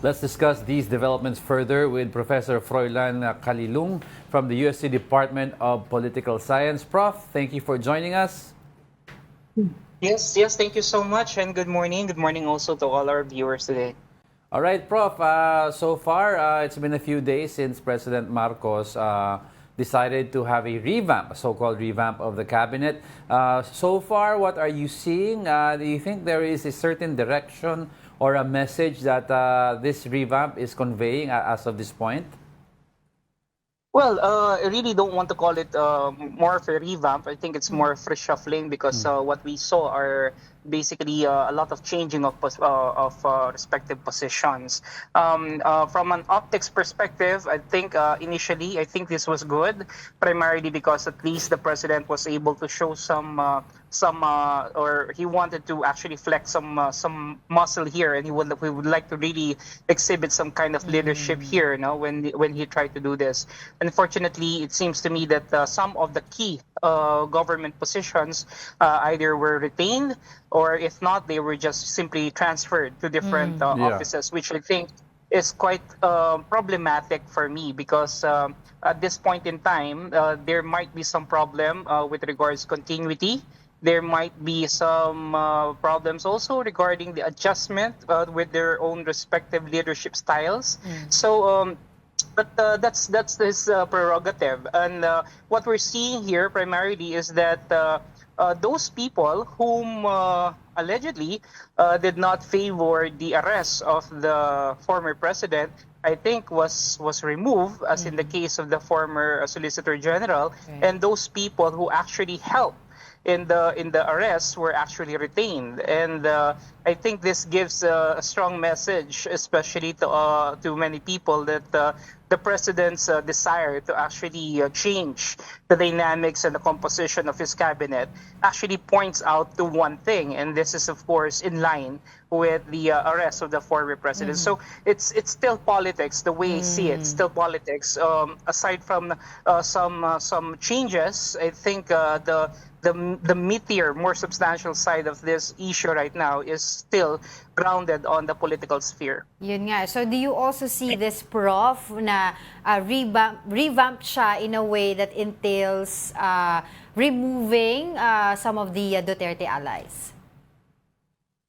Let's discuss these developments further with Professor Froilan Calilung from the USC Department of Political Science. Prof, thank you for joining us. Yes, thank you so much, and good morning. Good morning also to all our viewers today. All right, Prof. So far, it's been a few days since President Marcos decided to have a revamp, a so-called revamp of the cabinet. So far, what are you seeing? Do you think there is a certain direction or a message that this revamp is conveying as of this point? Well, I really don't want to call it more of a revamp. I think it's more of reshuffling because what we saw are basically a lot of changing of respective positions. From an optics perspective, I think initially I think this was good, primarily because at least the president was able to show or he wanted to actually flex some muscle here, and we would like to really exhibit some kind of leadership here, when he tried to do this. Unfortunately, it seems to me that some of the key government positions either were retained, or if not, they were just simply transferred to different offices, which I think is quite problematic for me because at this point in time, there might be some problem with regards continuity. There might be some problems also regarding the adjustment with their own respective leadership styles. So, but that's his prerogative. And what we're seeing here primarily is that those people whom allegedly did not favor the arrest of the former president, I think was removed, as in the case of the former Solicitor General, and those people who actually helped in the arrests were actually retained. And I think this gives a strong message, especially to many people, that the president's desire to actually change the dynamics and the composition of his cabinet actually points out to one thing, and this is of course in line with the arrest of the former president. So it's still politics, the way I see it, still politics. Aside from some changes, I think the meatier, more substantial side of this issue right now is still grounded on the political sphere. Yun nga. So do you also see this, Prof, na revamp siya in a way that entails removing some of the Duterte allies?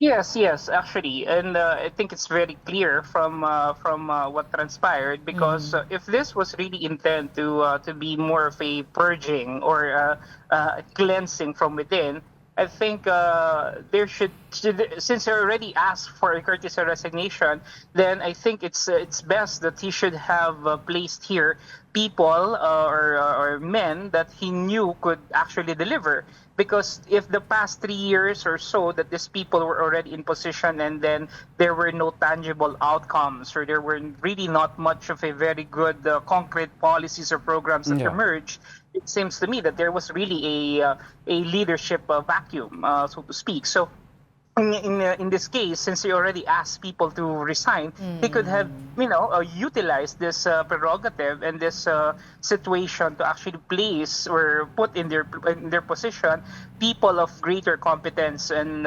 Yes, actually, and I think it's very clear from what transpired, because if this was really intended to be more of a purging or cleansing from within, I think there should, since they already asked for a courtesy resignation, then I think it's best that he should have placed here people or men that he knew could actually deliver. Because if the past 3 years or so that these people were already in position and then there were no tangible outcomes, or there were really not much of a very good concrete policies or programs that emerged, it seems to me that there was really a leadership vacuum, so to speak. So in this case, since he already asked people to resign, he could have, utilized this prerogative and this situation to actually place or put in their position people of greater competence and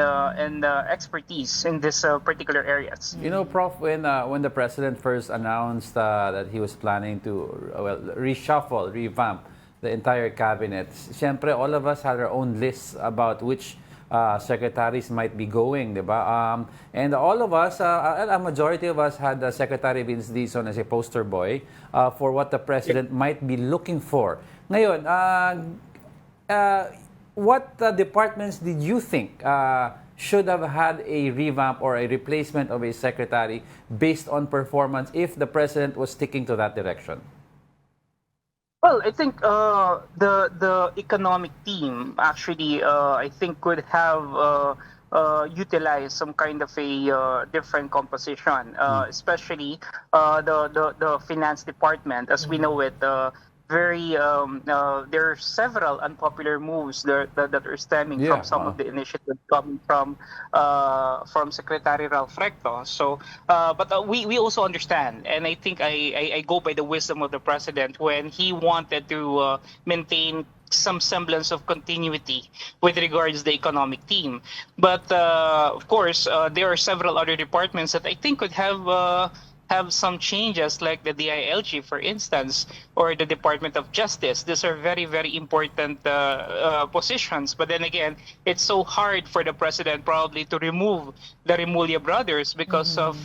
expertise in this particular areas. You know, Prof, when the president first announced that he was planning to reshuffle, revamp the entire cabinet, siyempre all of us had our own lists about which secretaries might be going, diba? And all of us, a majority of us had Secretary Vince Dizon as a poster boy for what the president might be looking for. Ngayon, what departments did you think should have had a revamp or a replacement of a secretary based on performance if the president was sticking to that direction? Well, I think the economic team actually, I think, could have utilized some kind of a different composition, especially the finance department, as we know it. There are several unpopular moves that are stemming from some of the initiatives coming from Secretary Ralph Recto. So, but we also understand, and I think I go by the wisdom of the president when he wanted to maintain some semblance of continuity with regards to the economic team. But of course, there are several other departments that I think could have have some changes like the DILG, for instance, or the Department of Justice. These are very, very important positions. But then again, it's so hard for the president probably to remove the Remulla brothers because of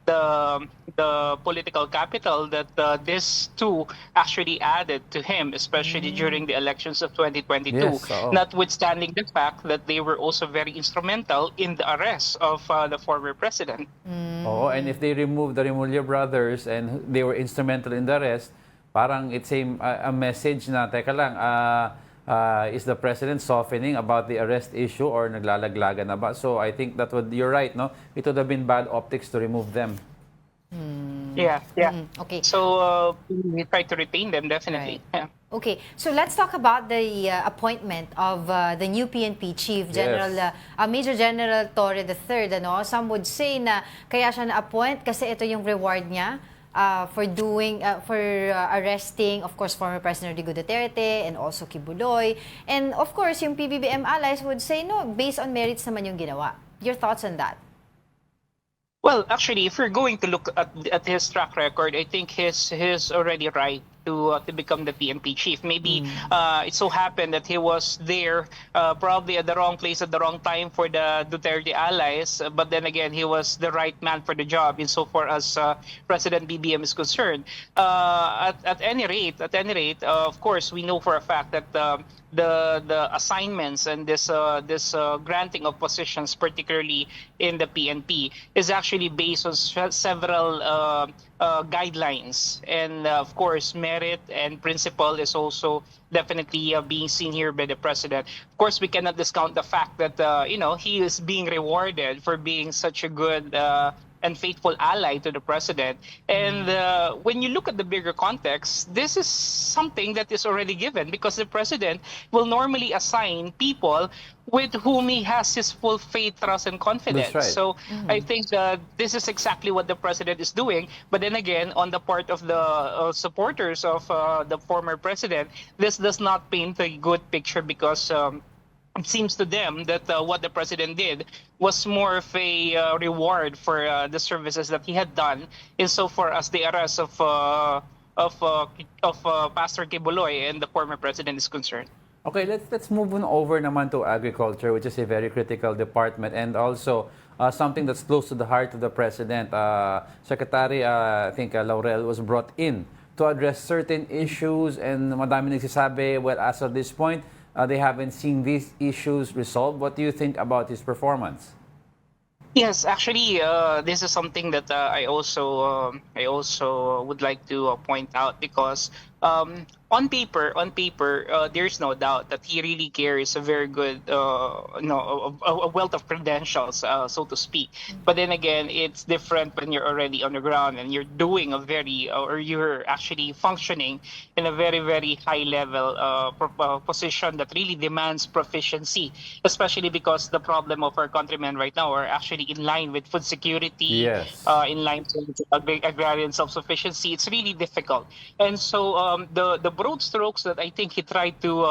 the political capital that these two actually added to him, especially during the elections of 2022, Yes, oo. notwithstanding the fact that they were also very instrumental in the arrest of the former president. Oo, and if they remove the Remulla brothers and they were instrumental in the arrest, parang it's a message na, teka lang, is the president softening about the arrest issue or naglalaglagan na ba? So I think that you're right, no? It would have been bad optics to remove them. Yeah. Okay. So we try to retain them, definitely. Right. Yeah. Okay, so let's talk about the appointment of the new PNP Chief, Major General Torre III. Ano? Some would say na kaya siya na-appoint kasi ito yung reward niya for arresting, of course, former President Rodrigo Duterte and also Kibuloy. And of course, yung PBBM allies would say, no, based on merits naman yung ginawa. Your thoughts on that? Well, actually, if we're going to look at his track record, I think he's already right to become the PNP chief. Maybe it so happened that he was there probably at the wrong place at the wrong time for the Duterte allies, but then again, he was the right man for the job insofar as President BBM is concerned. At any rate, of course, we know for a fact that the assignments and this granting of positions, particularly in the PNP, is actually based on several guidelines, and of course, merit and principle is also definitely being seen here by the president. Of course, we cannot discount the fact that he is being rewarded for being such a good and faithful ally to the president. And when you look at the bigger context, this is something that is already given because the president will normally assign people with whom he has his full faith, trust, and confidence. That's right. So I think this is exactly what the president is doing. But then again, on the part of the supporters of the former president, this does not paint a good picture because it seems to them that what the president did was more of a reward for the services that he had done insofar as the arrest of Pastor Kibuloy and the former president is concerned. Okay, let's move on over naman to agriculture, which is a very critical department and also something that's close to the heart of the president. Secretary, I think Laurel was brought in to address certain issues, and madami nagsasabi, well, as of this point, they haven't seen these issues resolved. What do you think about his performance? Yes, actually, this is something that I also would like to point out because on paper, there's no doubt that he really carries a very good, a wealth of credentials, so to speak. But then again, it's different when you're already on the ground and you're doing or you're actually functioning in a very, very high level position that really demands proficiency, especially because the problem of our countrymen right now are actually in line with food security, Yes. in line with agrarian self-sufficiency. It's really difficult, and so the broad strokes that I think he tried to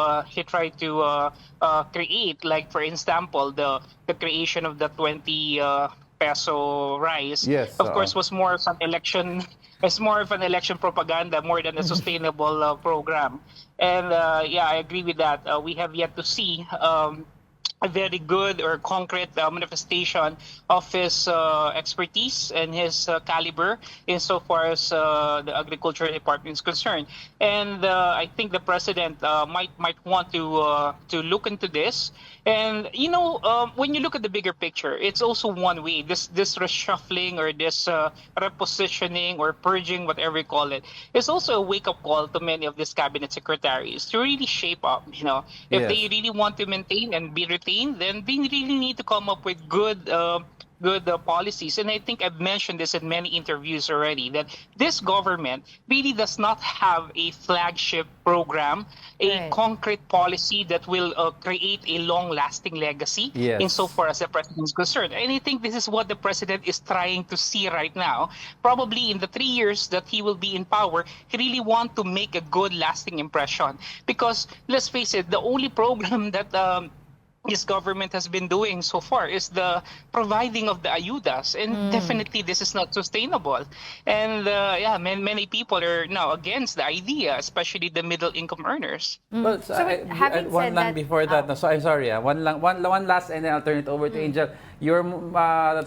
create, like for example, the creation of the 20 peso rice, Yes, of course, was more of an election. It's more of an election propaganda more than a sustainable program. And yeah, I agree with that. We have yet to see a very good or concrete manifestation of his expertise and his caliber insofar as the agriculture department is concerned. And I think the president might want to look into this. And when you look at the bigger picture, it's also one way. This reshuffling or this repositioning or purging, whatever you call it, is also a wake-up call to many of these cabinet secretaries to really shape up. If Yes. they really want to maintain and be retained, then they really need to come up with good policies. And I think I've mentioned this in many interviews already, that this government really does not have a flagship program, a Right. concrete policy that will create a long-lasting legacy Yes. insofar as the president is concerned. And I think this is what the president is trying to see right now. Probably in the 3 years that he will be in power, he really want to make a good, lasting impression. Because let's face it, the only program that this government has been doing so far is the providing of the ayudas, and definitely this is not sustainable. And yeah, many people are now against the idea, especially the middle income earners. Well, So having one said lang that, before that. No, so I'm sorry. One last, and then I'll turn it over to Angel. You're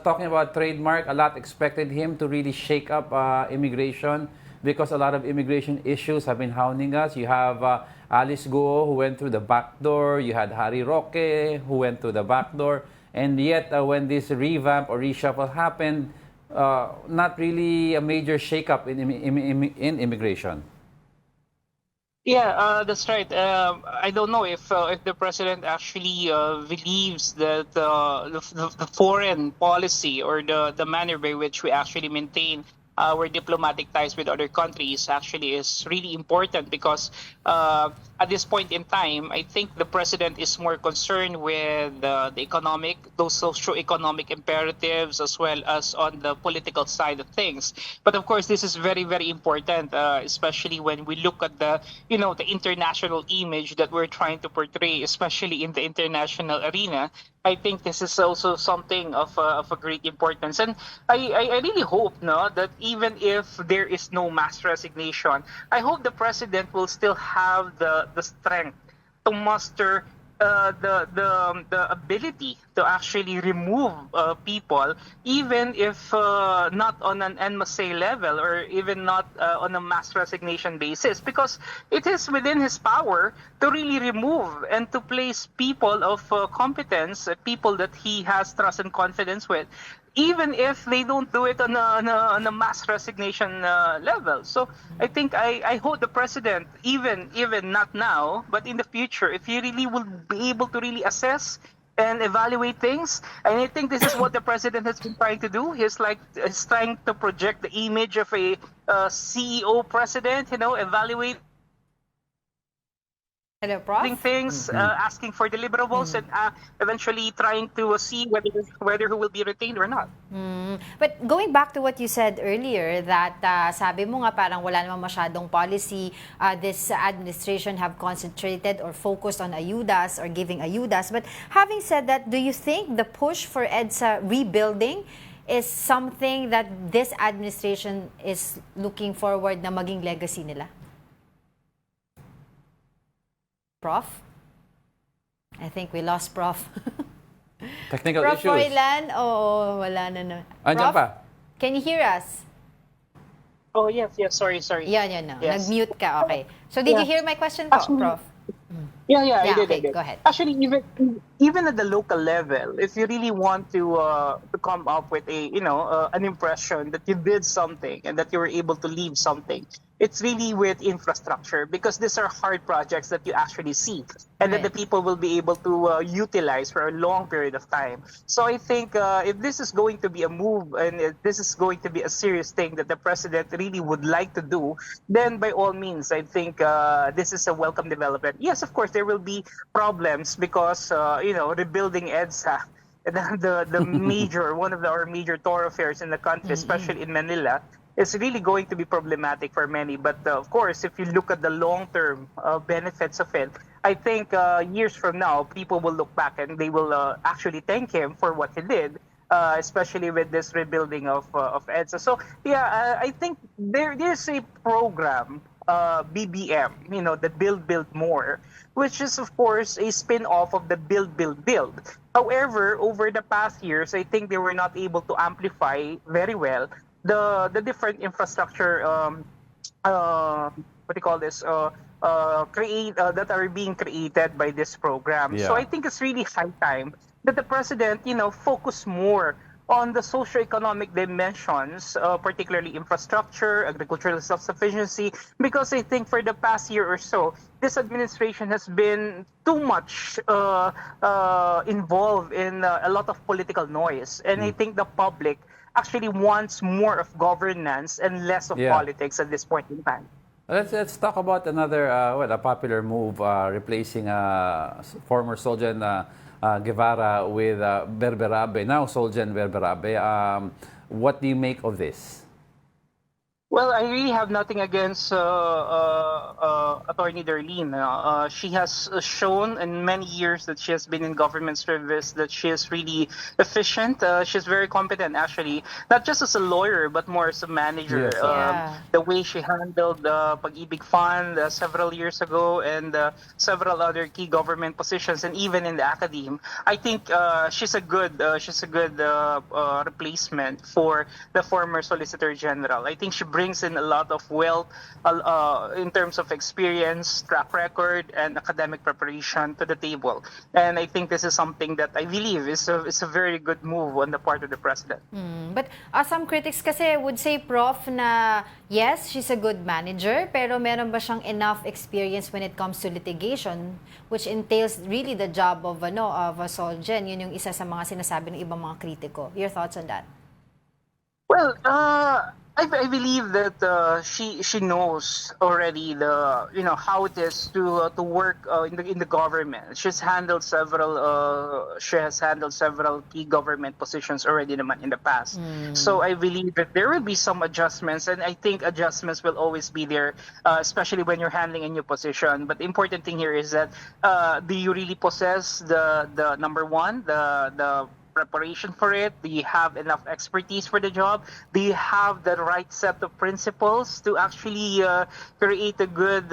talking about trademark. A lot expected him to really shake up immigration because a lot of immigration issues have been hounding us. You have Alice Guo, who went through the back door. You had Harry Roque, who went through the back door. And yet, when this revamp or reshuffle happened, not really a major shakeup in immigration. Yeah, that's right. I don't know if the president actually believes that the foreign policy or the manner by which we actually maintain our diplomatic ties with other countries actually is really important, because at this point in time, I think the president is more concerned with the economic, those socio-economic imperatives, as well as on the political side of things. But of course, this is very, very important, especially when we look at the international image that we're trying to portray, especially in the international arena. I think this is also something of a great importance. And I really hope, no, that even if there is no mass resignation, I hope the president will still have the strength to muster the ability to actually remove people, even if not on an en masse level, or even not on a mass resignation basis, because it is within his power to really remove and to place people of competence, people that he has trust and confidence with, even if they don't do it on a mass resignation level. So I think I hope the president, even not now, but in the future, if he really will be able to really assess and evaluate things, and I think this is what the president has been trying to do. He's trying to project the image of a CEO president, evaluate hello, Prof. things, asking for deliverables, and eventually trying to see whether who will be retained or not. But going back to what you said earlier, that sabi mo nga parang wala namang masyadong policy, this administration have concentrated or focused on ayudas or giving ayudas. But having said that, do you think the push for EDSA rebuilding is something that this administration is looking forward na maging legacy nila? Prof? I think we lost Prof. Technical Prof. issues. Froilan, wala na. Andiyan Prof, pa. can you hear us? Oh, yes, sorry. Yan na. Yes. Nag-mute ka, okay. So did you hear my question po, Actually, Prof? Yeah, Yeah, I okay, did. go ahead. Actually, even at the local level, if you really want to come up with an impression that you did something and that you were able to leave something, it's really with infrastructure, because these are hard projects that you actually see and that the Right. people will be able to utilize for a long period of time. So I think if this is going to be a move, and if this is going to be a serious thing that the president really would like to do, then by all means, I think this is a welcome development. Yes, of course, there will be problems because rebuilding EDSA, the major one of our major thoroughfares in the country, especially in Manila, is really going to be problematic for many. But of course, if you look at the long-term benefits of it, I think years from now, people will look back and they will actually thank him for what he did, especially with this rebuilding of EDSA. So yeah, I think there's a program, BBM, the Build More, which is of course a spin-off of the Build. However, over the past years, I think they were not able to amplify very well the different infrastructure what do you call this that are being created by this program. So Yeah. I think it's really high time that the president focus more on the socio-economic dimensions, particularly infrastructure, agricultural self-sufficiency, because I think for the past year or so, this administration has been too much involved in a lot of political noise. And I think the public actually wants more of governance and less of Yeah. politics at this point in time. Let's talk about another a popular move, replacing former Soljan Guevara with Berberabe, now Soljan Berberabe. What do you make of this? Well, I really have nothing against Attorney Darlene. She has shown in many years that she has been in government service that she is really efficient. She's very competent, actually, not just as a lawyer, but more as a manager. Yes, Yeah. The way she handled the Pag-ibig Fund several years ago and several other key government positions, and even in the academe, I think she's a good replacement for the former Solicitor General. I think she brings in a lot of wealth in terms of experience, track record, and academic preparation to the table. And I think this is something that I believe is a very good move on the part of the president. But some critics kasi would say, Prof, na yes, she's a good manager, pero meron ba siyang enough experience when it comes to litigation, which entails really the job of a Solgen. Yun yung isa sa mga sinasabi ng ibang mga kritiko. Your thoughts on that? Well, I believe that she knows already how it is to work in the government. She has handled several key government positions already naman in the past. So I believe that there will be some adjustments, and I think adjustments will always be there, especially when you're handling a new position. But the important thing here is that do you really possess the number one, the preparation for it? Do you have enough expertise for the job? Do you have the right set of principles to actually create a good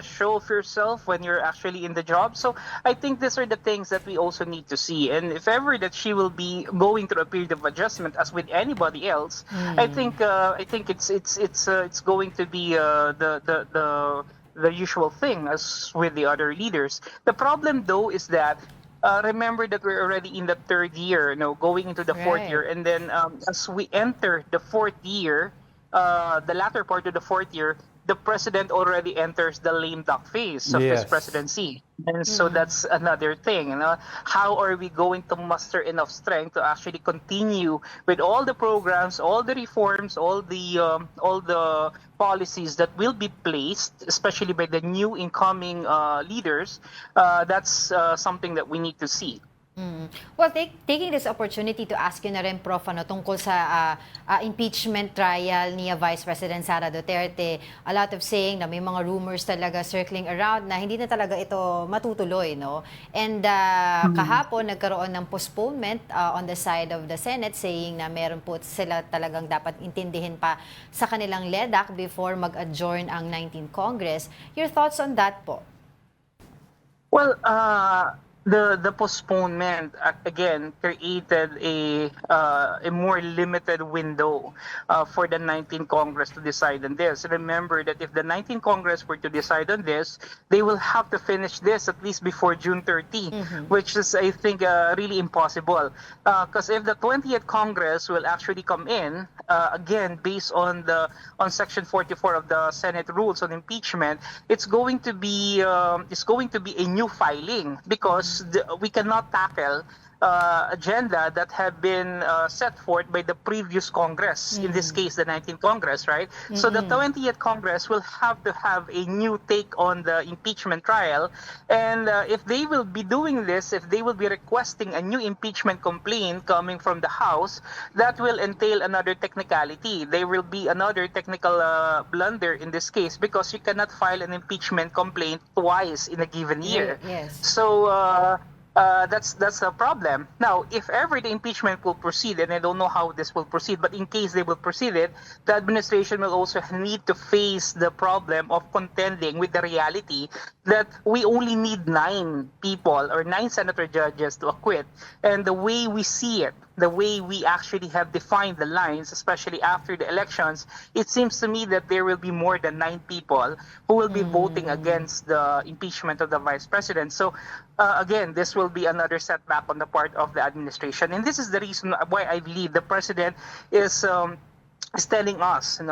show of yourself when you're actually in the job? So I think these are the things that we also need to see. And if ever that she will be going through a period of adjustment, as with anybody else, I think it's going to be the usual thing as with the other leaders. The problem, though, is that remember that we're already in the third year, going into the fourth Right. year, and then as we enter the fourth year, the latter part of the fourth year, the president already enters the lame duck phase of his yes. presidency. And so that's another thing. How are we going to muster enough strength to actually continue with all the programs, all the reforms, all the policies that will be placed, especially by the new incoming leaders? That's something that we need to see. Well, taking this opportunity to ask you na rin, Prof, tungkol sa impeachment trial ni Vice President Sara Duterte, a lot of saying na may mga rumors talaga circling around na hindi na talaga ito matutuloy, no? And kahapon, nagkaroon ng postponement on the side of the Senate, saying na meron po sila talagang dapat intindihin pa sa kanilang LEDAC before mag-adjourn ang 19th Congress. Your thoughts on that po? Well, the postponement again created a more limited window for the 19th Congress to decide on this. Remember that if the 19th Congress were to decide on this, they will have to finish this at least before June 30, which is, I think, really impossible. Because if the 20th Congress will actually come in, again based on Section 44 of the Senate Rules on Impeachment, it's going to be a new filing, because we cannot tackle agenda that have been set forth by the previous Congress, in this case the 19th Congress, right? So the 20th Congress will have to have a new take on the impeachment trial, and if they will be doing this, if they will be requesting a new impeachment complaint coming from the House, that will entail another technicality. There will be another technical blunder in this case, because you cannot file an impeachment complaint twice in a given year. Yes. So that's a problem. Now, if ever the impeachment will proceed, and I don't know how this will proceed, but in case they will proceed it, the administration will also need to face the problem of contending with the reality that we only need 9 people or 9 senator judges to acquit. And the way we see it, the way we actually have defined the lines, especially after the elections, it seems to me that there will be more than 9 people who will be voting against the impeachment of the vice president. So again, this will be another setback on the part of the administration. And this is the reason why I believe the president is telling us,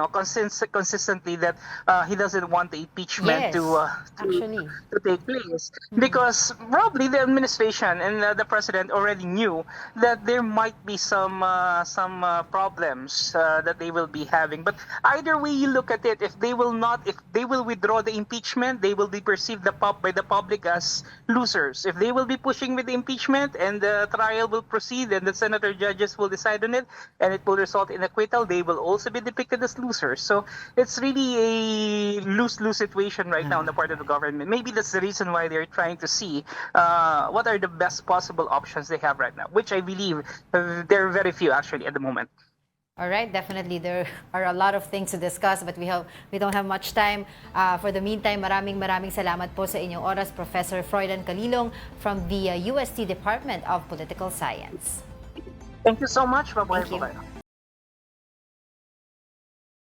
consistently that he doesn't want the impeachment Yes, to actually. take place, because probably the administration and the president already knew that there might be some problems that they will be having. But either way you look at it, if they will withdraw the impeachment, they will be perceived by the public as losers. If they will be pushing with the impeachment and the trial will proceed and the senator judges will decide on it and it will result in acquittal, they will also be depicted as losers. So it's really a lose-lose situation right now on the part of the government. Maybe that's the reason why they're trying to see what are the best possible options they have right now, which I believe there are very few actually at the moment. All right, definitely there are a lot of things to discuss but we don't have much time. For the meantime, maraming salamat po sa inyong oras, Professor Froilan Calilung from the UST Department of Political Science. Thank you so much. Bye-bye. Thank you. Bye-bye.